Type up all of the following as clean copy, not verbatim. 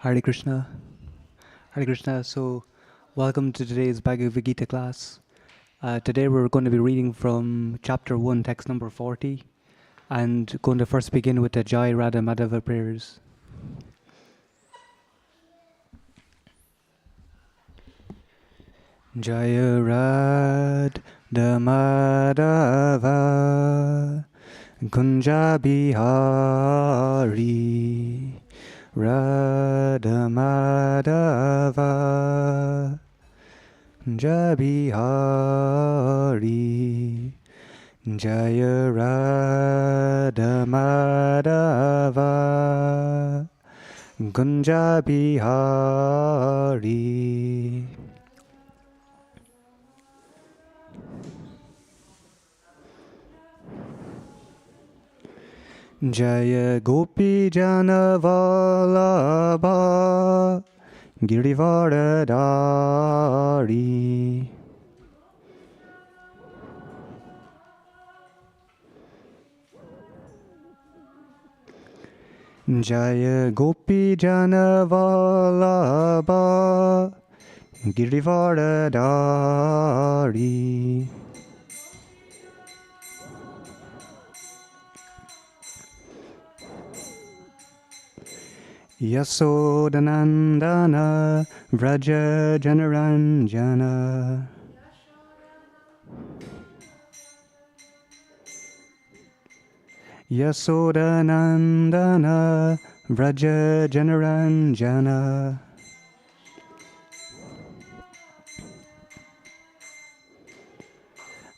Hare Krishna. Hare Krishna. So, welcome to today's Bhagavad Gita class. Today we're going to be reading from chapter 1, text number 40, and going to first begin with the Jai Radha Madhava prayers. Jaya Radha Madhava Kunja Bihari Radha Madhava Kunja Bihari Jaya Radha Madhava Kunja Bihari. Jaya Gopi Jana Vallabha Girivardhari Jaya Gopi Jana Vallabha Girivardhari Yasodhanandana Vraja Janaranjana Yasodhanandana Vraja Janaranjana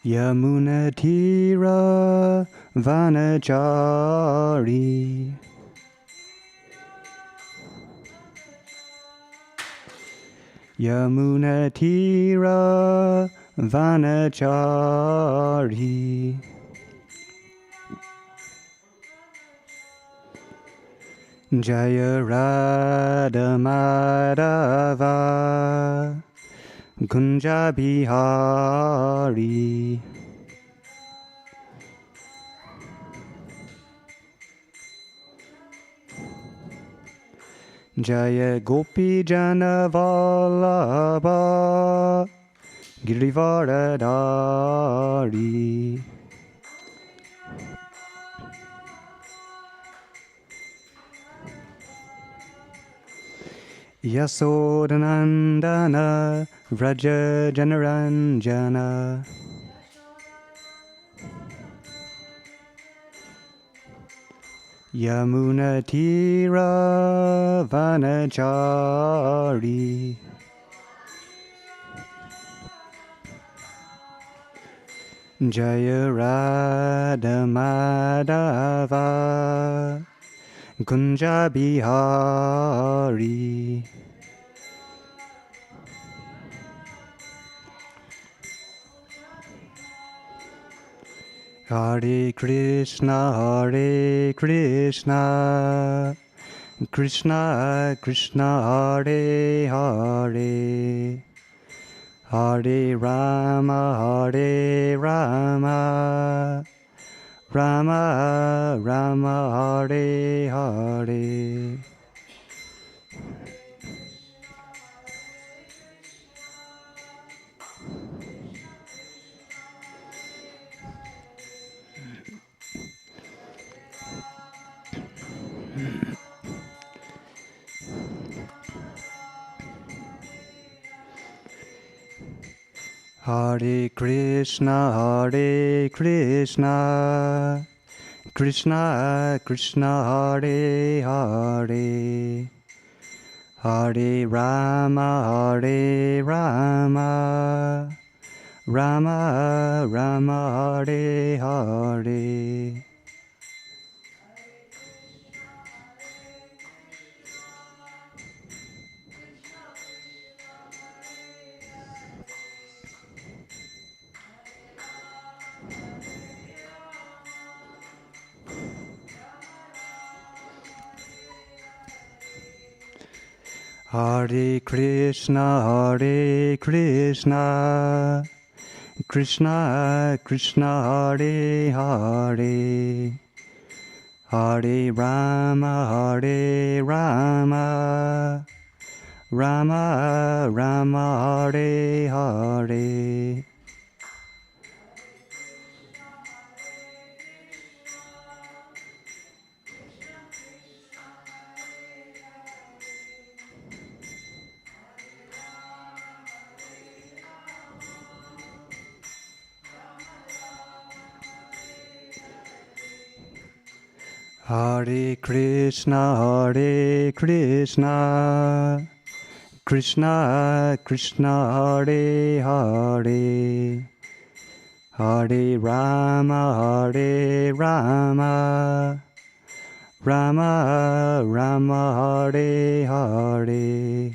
Yamunatira Vanachari Yamunatira Vanachari Jaya Radha Madhava Kunja Bihari Jaya Gopi Jana Vallabha Girivardhari Yasodhanandana Vraja Janaranjana Yamunatira Vanachari Jaya Radha Madhava Kunja Bihari Hare Krishna Krishna Krishna Hare Hare Hare Rama Rama Rama Hare Hare Hare Krishna Krishna Krishna Hare Hare Hare Rama Rama Rama Hare Hare Hare Krishna Krishna Krishna Hare Hare Hare Rama Rama Rama Hare Hare. Hare Krishna, Krishna Krishna, Hare Hare, Hare Rama, Rama Rama, Hare Hare.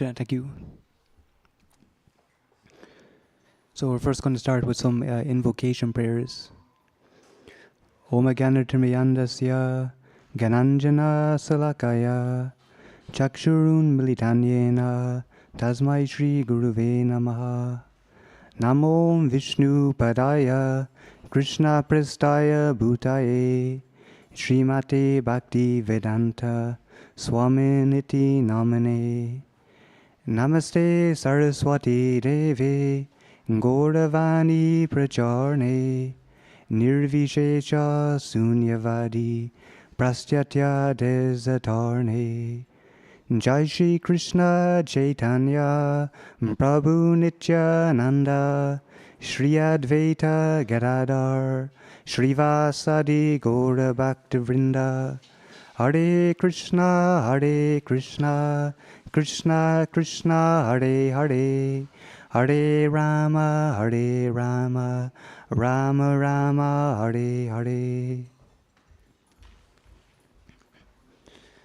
Okay, thank you. So we're first going to start with some invocation prayers. Om Ganartmayandasya Gananjana Salakaya Chakshurun Militanyena Tasmai Shri Guruve Namaha. Namo Vishnu Padaya Krishna Prestaya Bhutaye Srimate Bhakti Vedanta Swaminiti Namane. Namaste Saraswati Deve Gauravani Pracharne Nirvishesha Sunyavadi Prastyatya Desatarne. Jai Shri Krishna Chaitanya Prabhu Nityananda Shri Advaita Gadadhar Shrivasadi Gaura Bhaktivinoda. Hare Krishna, Krishna Krishna, Hare Hare, Hare Rama, Rama Rama, Hare Hare.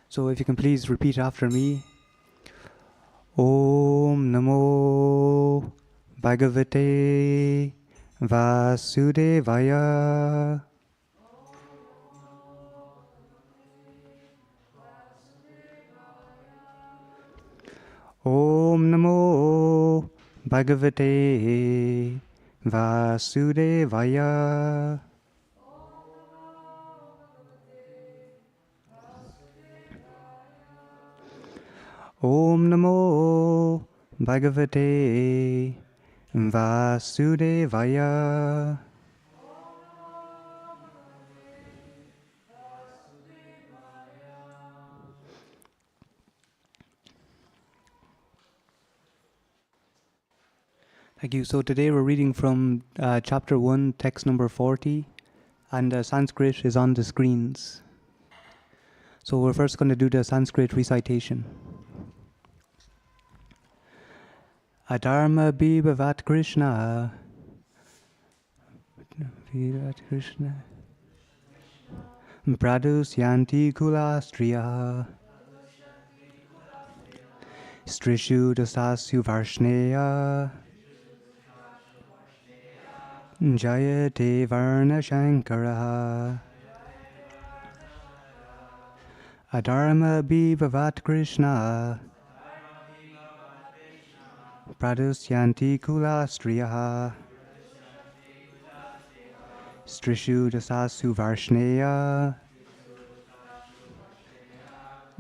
So if you can please repeat after me. Om Namo Bhagavate Vasudevaya. Om Namo Bhagavate Vasudevaya. Om Namo Bhagavate Vasudevaya. Thank you. So today we're reading from chapter 1, text number 40, and Sanskrit is on the screens. So we're first going to do the Sanskrit recitation. Adharma Bhibavat Krishna. Bhibavat Krishna. Pradusyanti Kulastriya. Strishu Dasasyu Varshneya. Jayate Varna Shankara. Adharma Bhibavat Krishna. Pradusyanti Kulastriya. Strishu Dasasu Varshneya.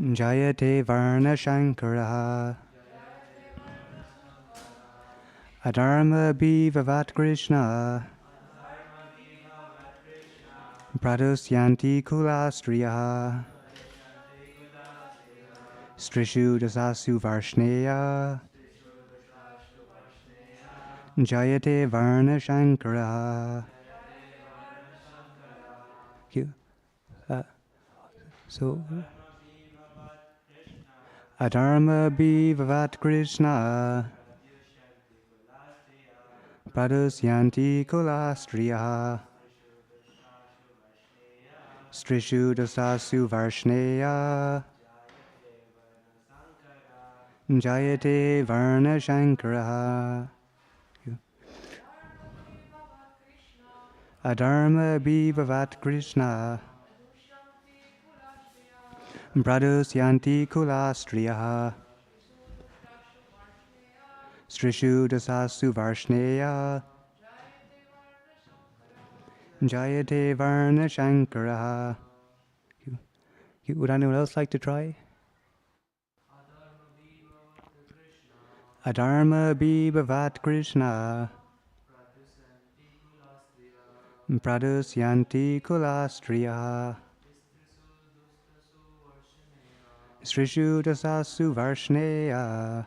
Jayate Varna Shankara. Adharma Bhibavat Krishna. Pradusyanti Kulastriya. Strishu Dasasu Varshneya. Jayate Varna Shankara. Thank you. So, Adharma Bhibavat Krishna. Pradusyanti Kulastriya. Strishu Dasasu Varshneya. Jayate Varna Shankara. Adharma bhivavat Krishna. Pradusyanti kulastriyaha. Strishu dasasu varshneya. Jayate varna shankaraha. Would anyone else like to try? Adharma bhivavat Krishna. Pradusyanti kulastriyaha. Strishu dasasu varshneya.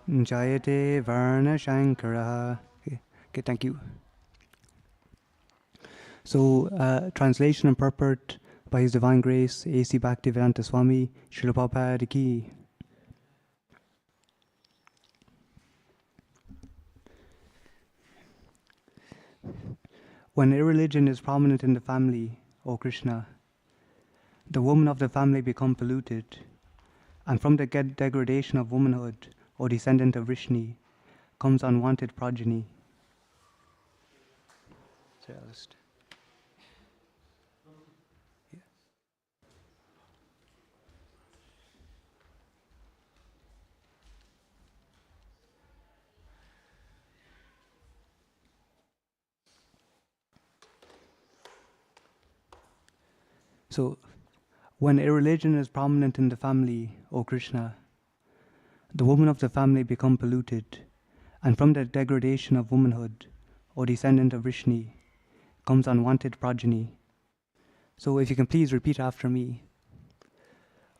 Jayate varna shankaraha. Okay, thank you. So, translation and purport by His Divine Grace, A.C. Bhaktivedanta Swami, Srila Prabhupada Ki. When irreligion is prominent in the family, O Krishna, the women of the family become polluted, and from the degradation of womanhood, O descendant of Vrishni, comes unwanted progeny. So, when irreligion is prominent in the family, O Krishna, the women of the family become polluted, and from the degradation of womanhood, O descendant of Vrishni, comes unwanted progeny. So if you can please repeat after me.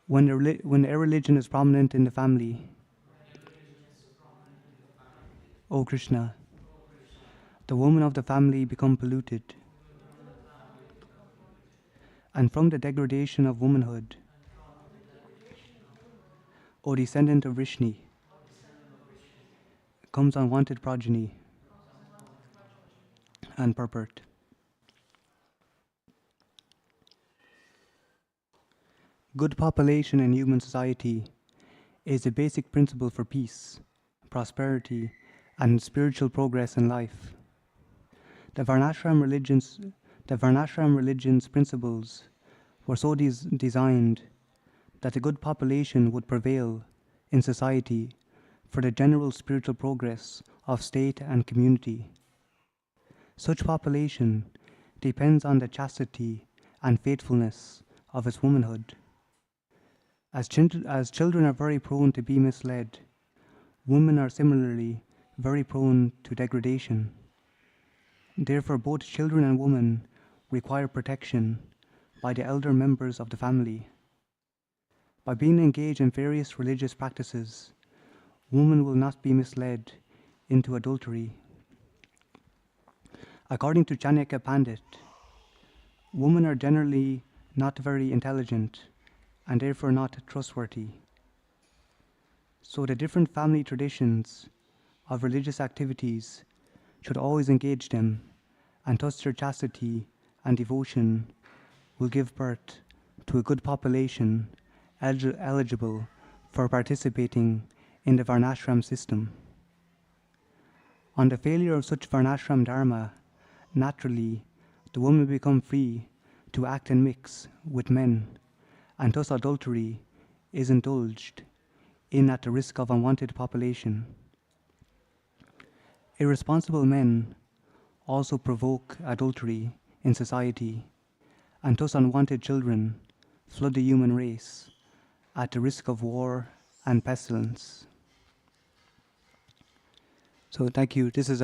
When irreligion is prominent in the family, O Krishna, the women of the family become polluted, and from the degradation of womanhood, O descendant of Vrishni, comes unwanted progeny. And purport. Good population in human society is a basic principle for peace, prosperity, and spiritual progress in life. The Varnashram religion's principles were so designed that a good population would prevail in society for the general spiritual progress of state and community. Such population depends on the chastity and faithfulness of its womanhood. As children are very prone to be misled, women are similarly very prone to degradation. Therefore, both children and women require protection by the elder members of the family. By being engaged in various religious practices, women will not be misled into adultery. According to Chanakya Pandit, women are generally not very intelligent and therefore not trustworthy. So the different family traditions of religious activities should always engage them, and thus their chastity and devotion will give birth to a good population eligible for participating in the Varnashram system. On the failure of such Varnashram dharma, naturally the women become free to act and mix with men, and thus adultery is indulged in at the risk of unwanted population. Irresponsible men also provoke adultery in society, and thus unwanted children flood the human race at the risk of war and pestilence. So thank you. This is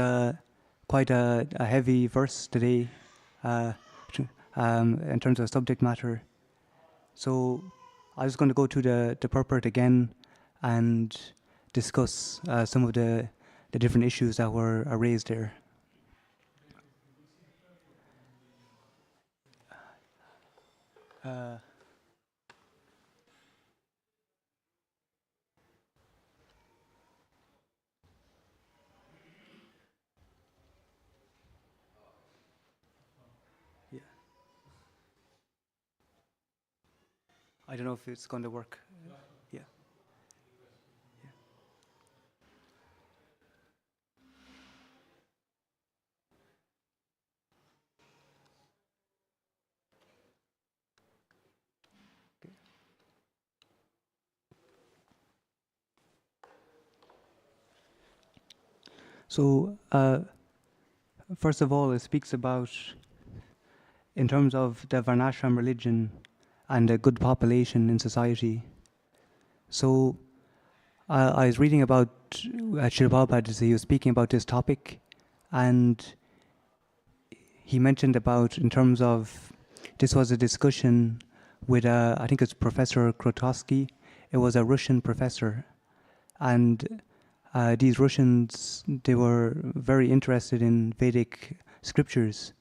quite a heavy verse today in terms of subject matter. So I'm just going to go to the purport again and discuss some of the different issues that were raised there. Yeah. I don't know if it's going to work. Yeah. So, first of all, it speaks about, in terms of the Varnashram religion and a good population in society. So, I was reading about Srila Prabhupada, he was speaking about this topic, and he mentioned about, in terms of, this was a discussion with, I think it's Professor Krotowski. It was a Russian professor, and these Russians, they were very interested in Vedic scriptures,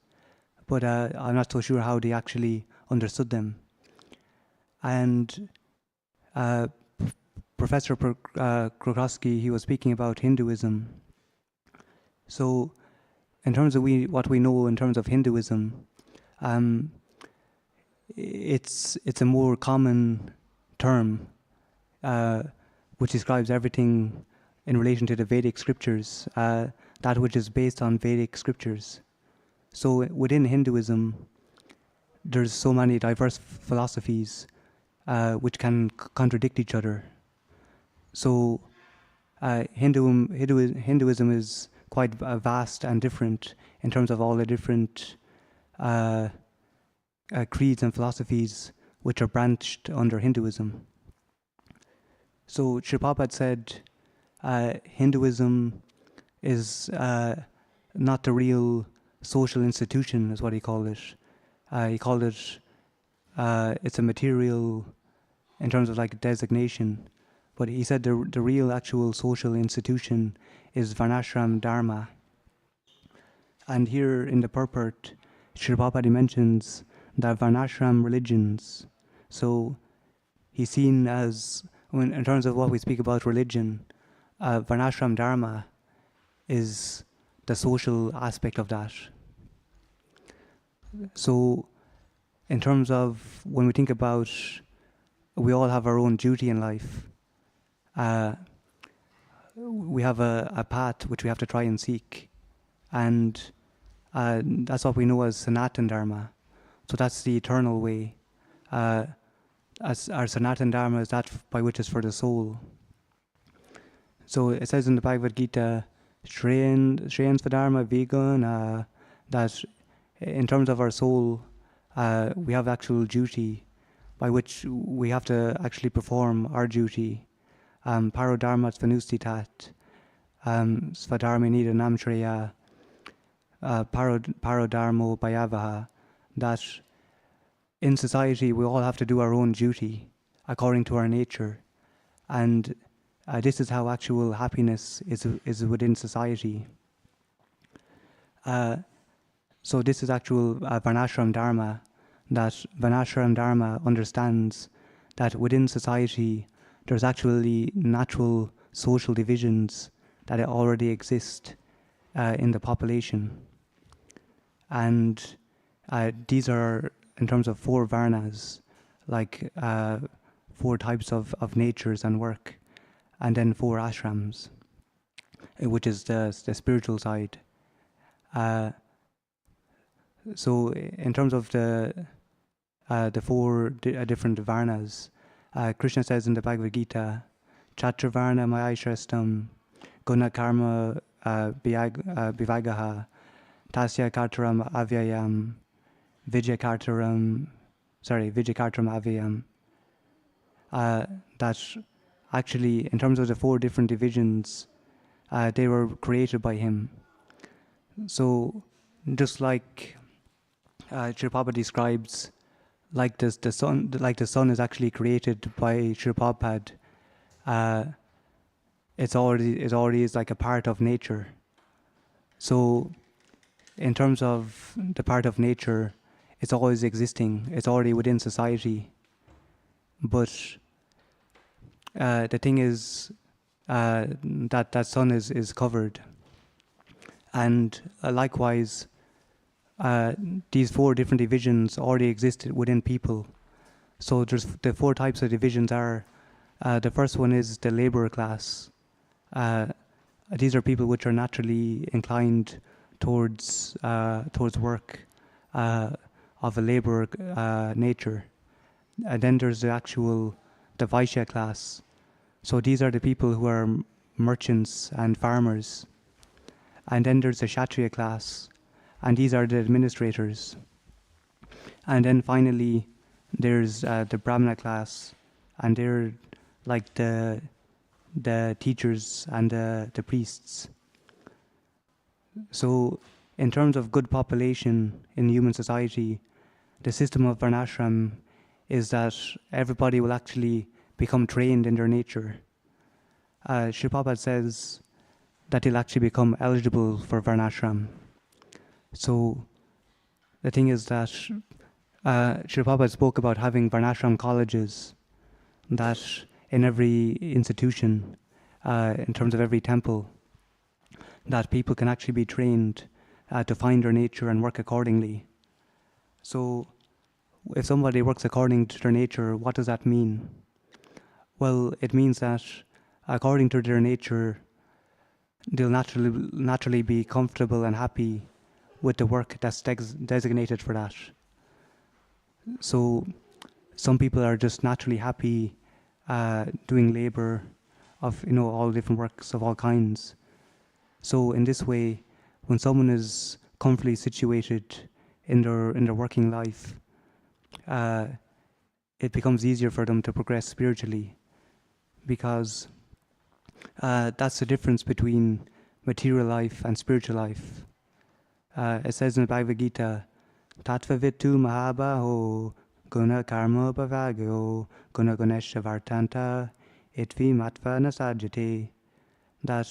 but I'm not so sure how they actually understood them. And Professor Krotowski, he was speaking about Hinduism. So, in terms of what we know in terms of Hinduism, it's a more common term which describes everything in relation to the Vedic scriptures, that which is based on Vedic scriptures. So within Hinduism, there's so many diverse philosophies which can contradict each other. So Hinduism is quite vast and different in terms of all the different creeds and philosophies which are branched under Hinduism. So Srila Prabhupada said Hinduism is not the real social institution, is what he called it. He called it, it's a material in terms of like designation, but he said the real actual social institution is Varnashram Dharma. And here in the purport, Srila Prabhupada mentions that Varnashram religions, so he's seen as, in terms of what we speak about religion, Varnashram Dharma is the social aspect of that. So in terms of when we think about, we all have our own duty in life, we have a path which we have to try and seek, and that's what we know as Sanatan Dharma. So that's the eternal way. As our Sanatan Dharma is that by which is for the soul. So it says in the Bhagavad Gita, Shreyan Svadharma Vegan, that in terms of our soul, we have actual duty by which we have to actually perform our duty. Parodharma Svanustitat, Svadharmi Nidanam Shreya, Parodharmo Bhayavaha, that in society we all have to do our own duty according to our nature, and this is how actual happiness is within society. So this is actual Varnashram Dharma, that Varnashram Dharma understands that within society there's actually natural social divisions that already exist in the population. And these are in terms of 4 varnas, like 4 types of natures and work, and then 4 ashrams, which is the spiritual side. So in terms of the 4 different varnas, Krishna says in the Bhagavad Gita, Chaturvarna Mayashrastam Guna Karma Bivagaha Tasya Kartaram Avyayam Vijayakartaram Avyayam. That actually, in terms of the 4 different divisions, they were created by him. So just like Srila Prabhupada describes, like the sun is actually created by Srila Prabhupada, it already is like a part of nature. So in terms of the part of nature, it's always existing, it's already within society. But the thing is that sun is covered. And likewise, these 4 different divisions already existed within people. So there's the 4 types of divisions are, the first one is the laborer class. These are people which are naturally inclined towards work of a laborer nature. And then there's the Vaishya class. So these are the people who are merchants and farmers. And then there's the Kshatriya class, and these are the administrators. And then finally, there's the Brahmana class, and they're like the teachers and the priests. So, in terms of good population in human society, the system of Varnashram is that everybody will actually become trained in their nature. Srila Prabhupada says that they'll actually become eligible for Varnashram. So the thing is that Srila Prabhupada spoke about having Varnashram colleges, that in every institution, in terms of every temple, that people can actually be trained to find their nature and work accordingly. So if somebody works according to their nature, what does that mean? Well, it means that according to their nature, they'll naturally be comfortable and happy with the work that's designated for that. So some people are just naturally happy doing labor of all different works of all kinds. So in this way, when someone is comfortably situated in their working life, it becomes easier for them to progress spiritually, because that's the difference between material life and spiritual life. It says in the Bhagavad Gita, Tattva vitu mahabaho guna karma bhavagyo guna ganesha vartanta itvi matva nasajate, that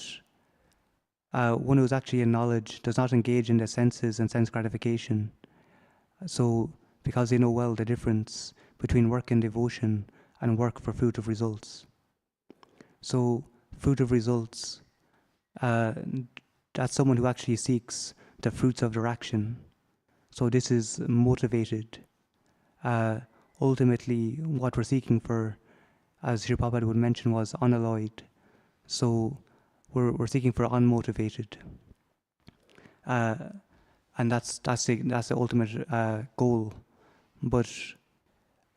one who's actually in knowledge does not engage in the senses and sense gratification. So, because they know well the difference between work and devotion and work for fruit of results. So, fruit of results, that's someone who actually seeks the fruits of their action. So this is motivated. Ultimately, what we're seeking for, as Srila Prabhupada would mention, was unalloyed. So we're seeking for unmotivated, and that's the ultimate goal. But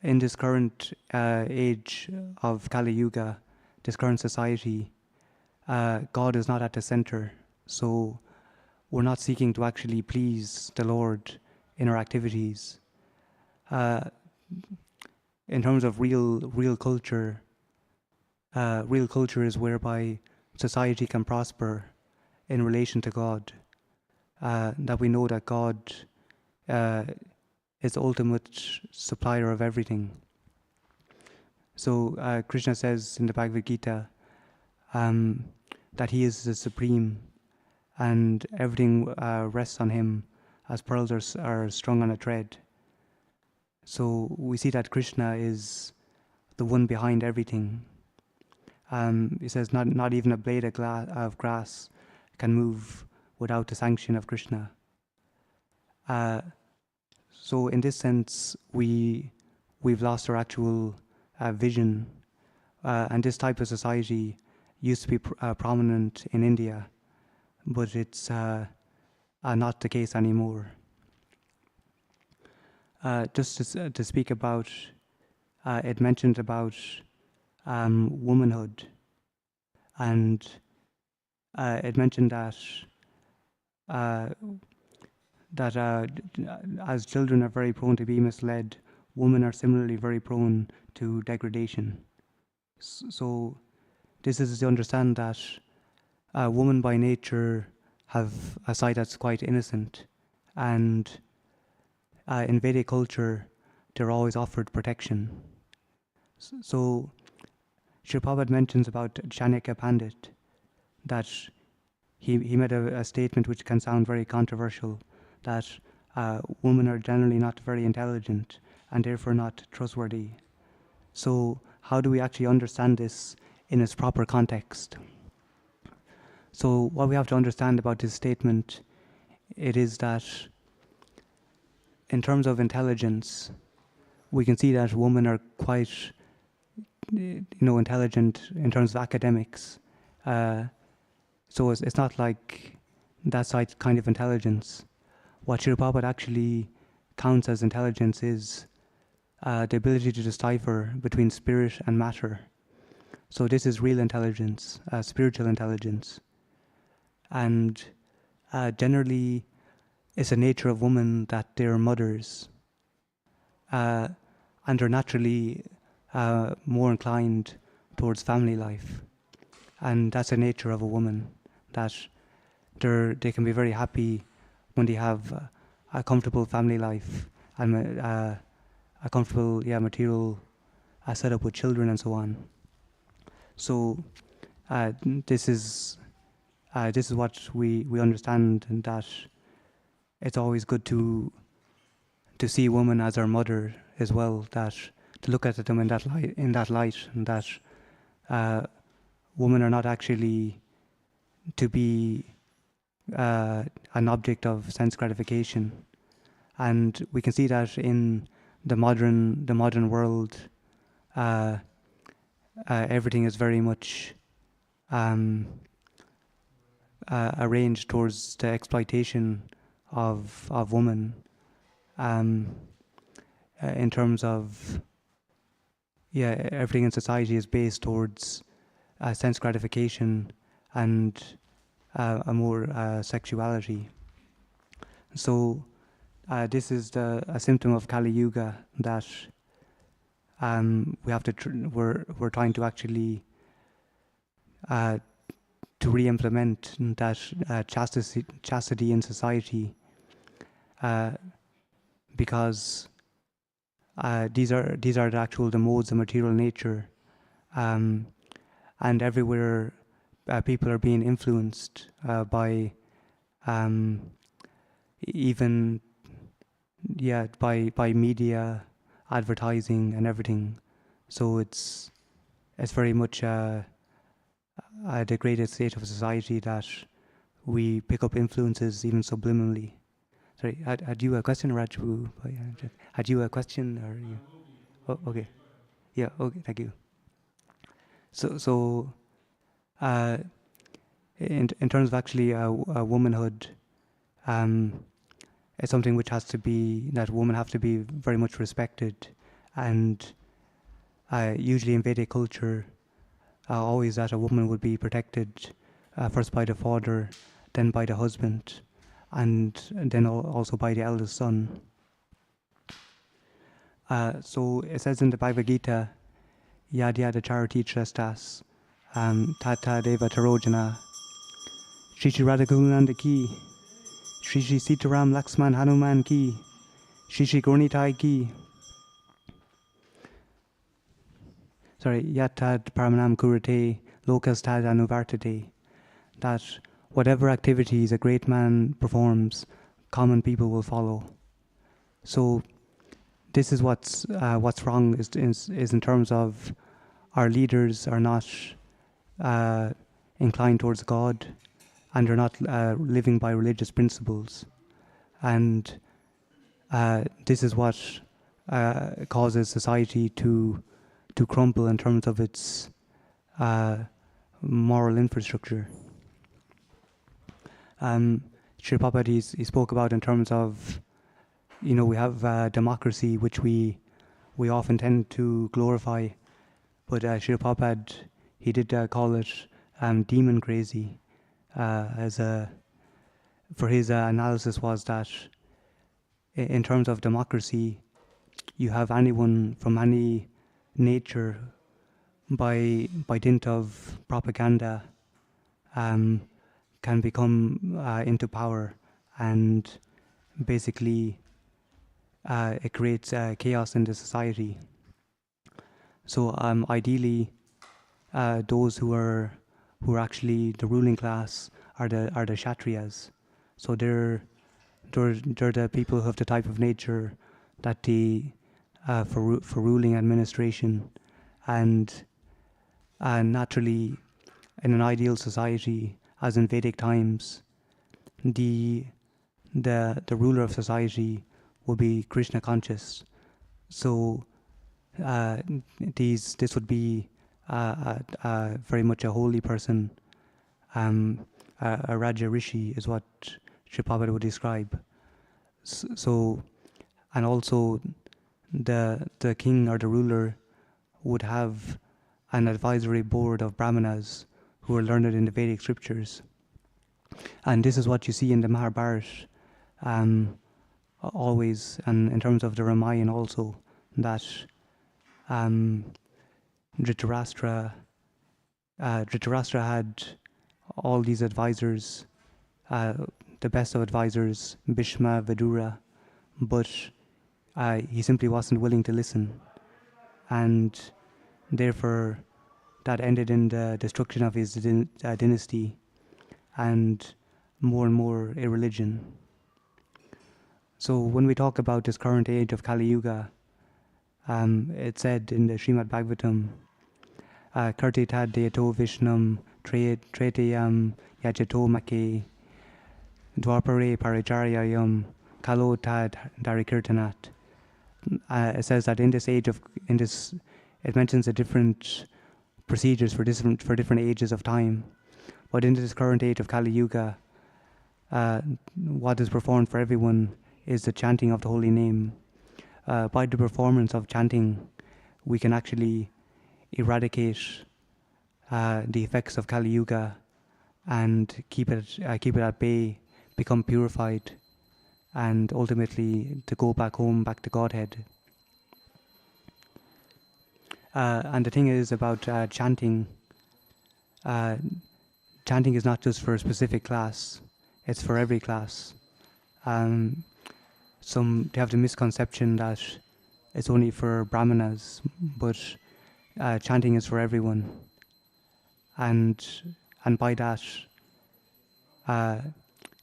in this current age of Kali Yuga, this current society, God is not at the center. So we're not seeking to actually please the Lord in our activities. In terms of real culture is whereby society can prosper in relation to God. That we know that God is the ultimate supplier of everything. So Krishna says in the Bhagavad Gita that he is the supreme, and everything rests on him as pearls are strung on a thread. So we see that Krishna is the one behind everything. He says not even a blade of grass can move without the sanction of Krishna. So in this sense, we've lost our actual vision, and this type of society used to be prominent in India, but it's not the case anymore. Just to speak about, it mentioned about womanhood, and it mentioned that as children are very prone to be misled, women are similarly very prone to degradation. So this is to understand that women by nature have a side that's quite innocent, and in Vedic culture they're always offered protection. So Srila Prabhupada mentions about Chanakya Pandit, that he made a statement which can sound very controversial, that women are generally not very intelligent and therefore not trustworthy. So how do we actually understand this in its proper context? So what we have to understand about this statement, it is that in terms of intelligence, we can see that women are quite intelligent in terms of academics. So it's not like that side kind of intelligence. What Srila Prabhupada actually counts as intelligence is the ability to decipher between spirit and matter. So this is real intelligence, spiritual intelligence. And generally it's a nature of women that they're mothers, uh, and are naturally more inclined towards family life. And that's the nature of a woman, that they can be very happy when they have a comfortable family life and a comfortable material setup with children and so on. So uh, this is this is what we understand, and that it's always good to see women as our mother as well. That to look at them in that light, and that uh, women are not actually to be an object of sense gratification, and we can see that in the modern world. Uh, Everything is very much um, arranged towards the exploitation of women, um, in terms of everything in society is based towards sense gratification and a more sexuality. So this is a symptom of Kali Yuga, that we have to we're trying to actually uh, to re-implement that chastity in society, uh, because these are the modes of material nature, um, and everywhere people are being influenced by um, even by media, advertising, and everything. So it's very much a degraded state of society that we pick up influences even subliminally. Sorry, had you a question, Raju? Had you a question, or you? Oh, okay. Yeah. Okay. Thank you. So uh, in terms of actually womanhood, um, it's something which has to be that women have to be very much respected, and usually in Vedic culture, always that a woman would be protected first by the father, then by the husband, and then also by the eldest son. So it says in the Bhagavad Gita, Yad Yada Charati Trastas, Tata Deva Tarojana, Shri Shri Radhakunanda Ki, Shri Shri Sitaram Laxman Hanuman Ki, Shri Shri Gornitai Ki. Sorry, Yatad Paramanam Kurate, Lokastad Anuvartate. That whatever activities a great man performs, common people will follow. So this is what's wrong is in terms of our leaders are not inclined towards God, and are not living by religious principles, and this is what causes society to crumble in terms of its moral infrastructure. Sri Prabhupada, he spoke about in terms of, we have democracy, which we often tend to glorify, but Sri Prabhupada, he did call it demon crazy, for his analysis was that in terms of democracy, you have anyone from any nature, by dint of propaganda, can become into power, and basically it creates chaos in the society. So ideally, those who are actually the ruling class are the Kshatriyas. So they're the people who have the type of nature that they for ruling administration, and naturally, in an ideal society, as in Vedic times, the ruler of society will be Krishna conscious. So this would be very much a holy person. A Raja Rishi is what Sri Prabhupada would describe. So, and also the king or the ruler would have an advisory board of brahmanas who are learned in the Vedic scriptures. And this is what you see in the Mahabharata always, and in terms of the Ramayana also, that um, Dhritarashtra, Dhritarashtra had all these advisors, uh, the best of advisors, Bhishma, Vidura, but he simply wasn't willing to listen, and therefore that ended in the destruction of his dynasty and more irreligion. So when we talk about this current age of Kali Yuga, it said in the Srimad Bhagavatam, Kartitad Deyato Vishnam Tretayam Yajato Make Dwapare Paricharyayam Kalo Tad Darikirtanat. It says that in this age of, it mentions the different procedures for different ages of time. But in this current age of Kali Yuga, what is performed for everyone is the chanting of the holy name. By the performance of chanting, we can actually eradicate the effects of Kali Yuga and keep it at bay, become purified, and ultimately to go back home, back to Godhead. And the thing is about chanting. Chanting is not just for a specific class; it's for every class. Some they have the misconception that it's only for brahmanas, but chanting is for everyone, and by that,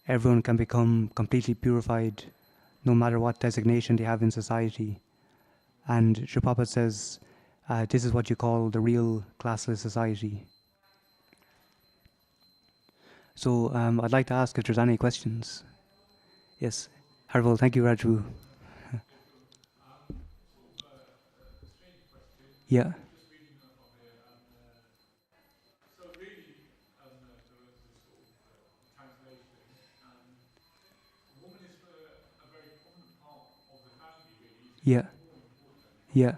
everyone can become completely purified, no matter what designation they have in society. And Sri Prabhupada says, this is what you call the real classless society. So I'd like to ask if there's any questions. Yes, Harval, thank you, Raju. Yeah. Yeah. Yeah.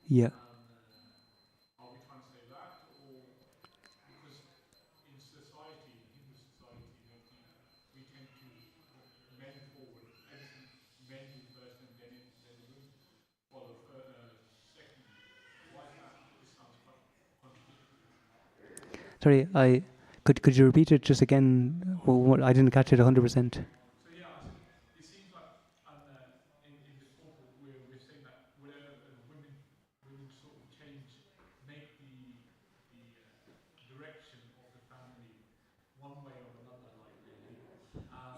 Yeah. Sorry, I could you repeat it just again? I didn't catch it 100%.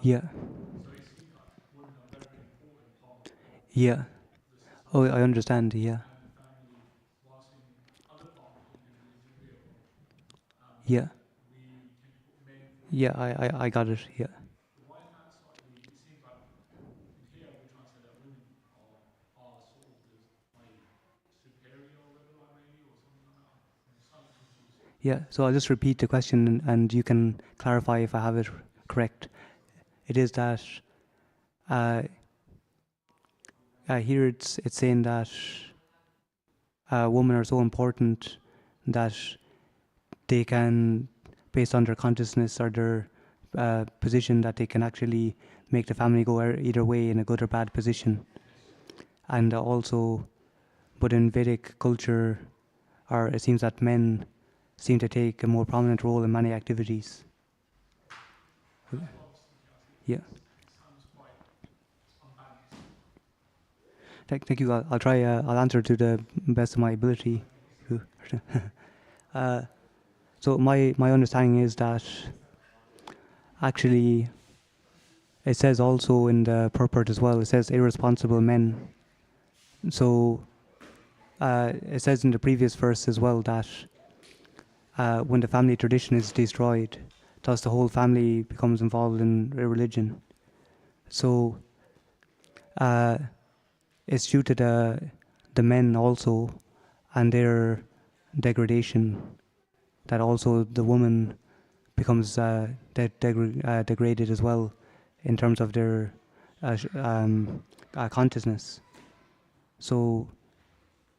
Yeah. Yeah. Oh, I understand. Yeah. Yeah. Yeah, I got it. Yeah. Yeah. So I'll just repeat the question and you can clarify if I have it correct. It is that uh, here it's saying that women are so important that they can, based on their consciousness or their position, that they can actually make the family go either way in a good or bad position. And also, but in Vedic culture, or it seems that men seem to take a more prominent role in many activities. Yeah. Thank you. I'll try. I'll answer to the best of my ability. uh, so my understanding is that actually it says also in the purport as well. It says irresponsible men. So it says in the previous verse as well that when the family tradition is destroyed, thus the whole family becomes involved in religion. So it's due to the men also and their degradation that also the woman becomes degraded as well in terms of their consciousness. So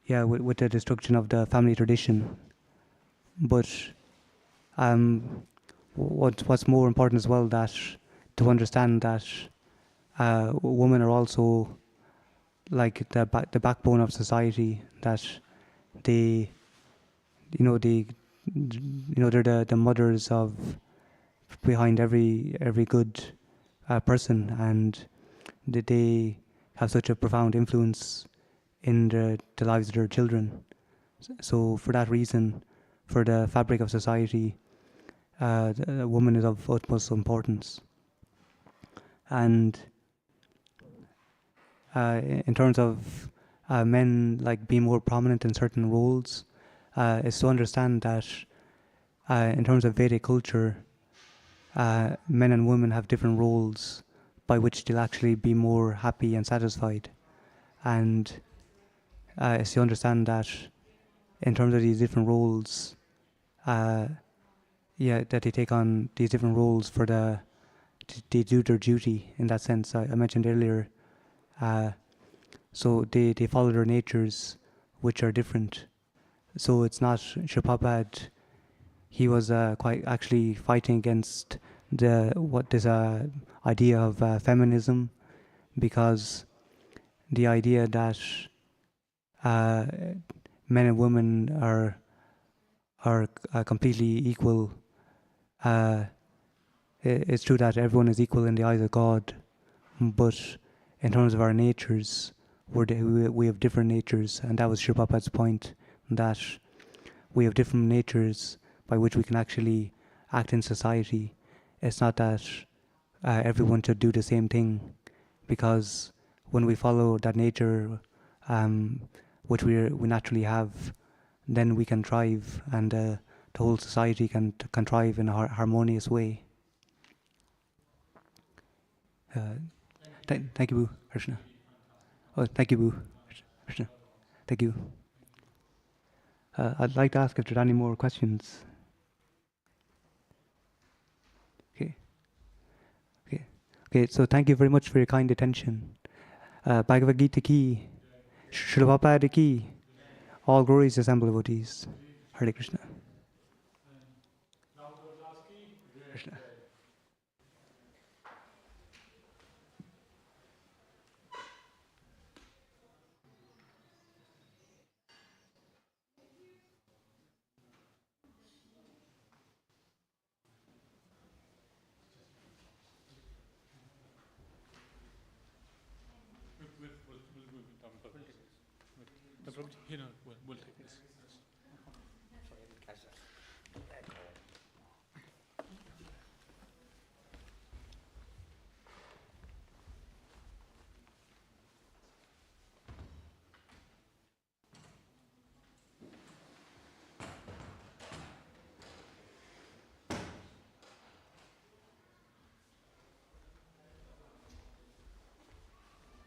yeah, with the destruction of the family tradition. But um, what's more important as well, that to understand that women are also like the backbone of society. That they, they, they're the mothers of behind every good person, and that they have such a profound influence in the lives of their children. So for that reason, for the fabric of society, the woman is of utmost importance. And in terms of men like being more prominent in certain roles, is to understand that in terms of Vedic culture, men and women have different roles by which they'll actually be more happy and satisfied. And is to understand that in terms of these different roles, uh, that they take on these different roles for they do their duty in that sense. I mentioned earlier. Uh, so they follow their natures, which are different. So it's not Shapabad. He was quite actually fighting against this idea of feminism, because the idea that uh, men and women are completely equal. Uh, it's true that everyone is equal in the eyes of God, but in terms of our natures, we have different natures, and that was Sri Prabhupada's point, that we have different natures by which we can actually act in society. It's not that everyone should do the same thing, because when we follow that nature, um, which we naturally have, then we can thrive, and the whole society can thrive in a harmonious way. Uh, thank you, Krishna. Oh, thank you, Krishna. Thank you. I'd like to ask if there are any more questions. Okay. Okay. Okay. So thank you very much for your kind attention. Bhagavad Gita ki, Srila Prabhupada ki, all glories to assembled devotees. Hare Krishna. Krishna. We'll take this.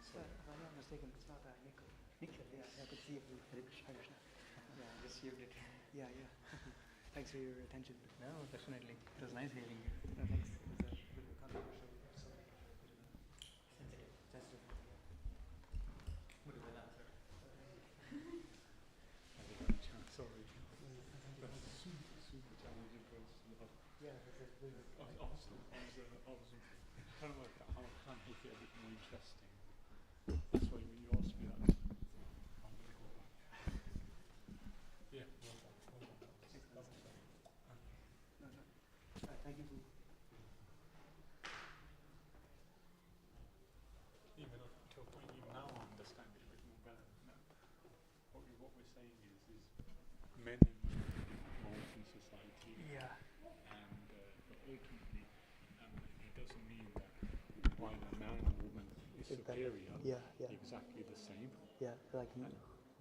If I'm not mistaken, it's not nickel. Nickel, yeah, I could see it. Hare Krishna, Krishna. Yeah, I just saved it. Yeah, yeah. Thanks for your attention. No, definitely. It was nice hearing you. No, thanks. It was a bit of a controversial subject. Sensitive. What did that answer? Sorry. That's super challenging process. Yeah, that's it. I was trying to work out how I can make it a bit more interesting. That's why when you asked me that, I'm going to go back. Yeah, well done. Thank you. Even to a point, even now I understand it a bit more better. No. What we're saying is men and women involved in society. Yeah. And but ultimately, it doesn't mean that either man or woman is superior. Yeah, yeah. Exactly the same. Yeah, like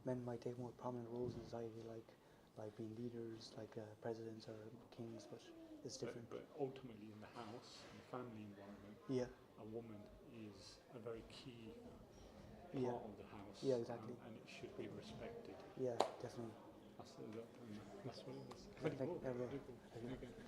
men might take more prominent roles in society, like being leaders, like presidents or kings, but it's different. But ultimately, in the house, in the family environment, Yeah. a woman is a very key part Yeah. of the house. Yeah, exactly. And it should be respected. Yeah, definitely. That's what it is. Thank you. Very cool. Very cool.